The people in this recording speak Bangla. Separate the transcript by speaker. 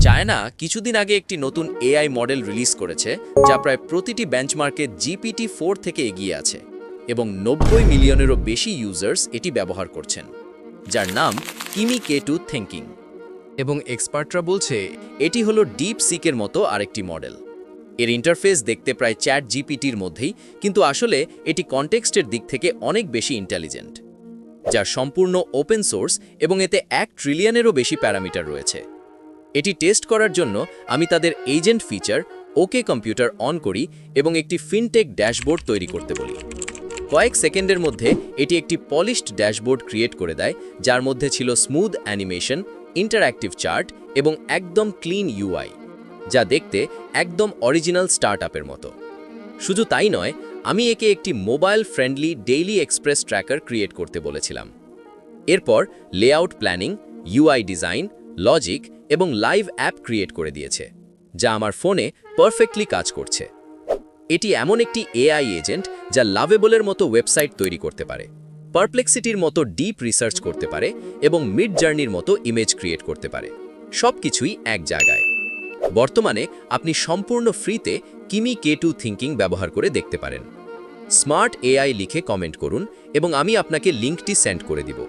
Speaker 1: চায়না কিছুদিন আগে একটি নতুন এআই মডেল রিলিজ করেছে যা প্রায় প্রতিটি বেঞ্চমার্কে GPT-4 থেকে এগিয়ে আছে এবং 90 মিলিয়নেরও বেশি ইউজার্স এটি ব্যবহার করছেন, যার নাম কিমি K2 থিঙ্কিং। এবং এক্সপার্টরা বলছে এটি হলো ডিপ সিকের মতো আরেকটি মডেল। এর ইন্টারফেস দেখতে প্রায় চ্যাট জিপিটির মধ্যেই, কিন্তু আসলে এটি কনটেক্সটের দিক থেকে অনেক বেশি ইন্টেলিজেন্ট, যার সম্পূর্ণ ওপেন সোর্স এবং এতে 1 ট্রিলিয়নেরও বেশি প্যারামিটার রয়েছে। এটি টেস্ট করার জন্য আমি তাদের agent feature okay computer on করি এবং একটি ফিনটেক ড্যাশবোর্ড তৈরি করতে বলি। কয়েক সেকেন্ডের মধ্যে এটি একটি পলিশড ড্যাশবোর্ড ক্রিয়েট করে দেয়, যার মধ্যে ছিল স্মুথ অ্যানিমেশন, ইন্টারঅ্যাক্টিভ চার্ট এবং একদম ক্লিন ইউআই, যা দেখতে একদম অরিজিনাল স্টার্টআপের মতো। শুধু তাই নয়, আমি একে একটি mobile friendly daily express tracker create করতে বলেছিলাম। এরপর layout planning, UI design, logic এবং লাইভ অ্যাপ ক্রিয়েট করে দিয়েছে, যা আমার ফোনে পারফেক্টলি কাজ করছে। এটি এমন একটি এআই এজেন্ট যা লাভেবলের মতো ওয়েবসাইট তৈরি করতে পারে, পারপ্লেক্সিটির মতো ডিপ রিসার্চ করতে পারে এবং মিড জার্নির মতো ইমেজ ক্রিয়েট করতে পারে, সবকিছুই এক জায়গায়। বর্তমানে আপনি সম্পূর্ণ ফ্রিতে কিমি K2 থিঙ্কিং ব্যবহার করে দেখতে পারেন। স্মার্ট এআই লিখে কমেন্ট করুন এবং আমি আপনাকে লিঙ্কটি সেন্ড করে দিব।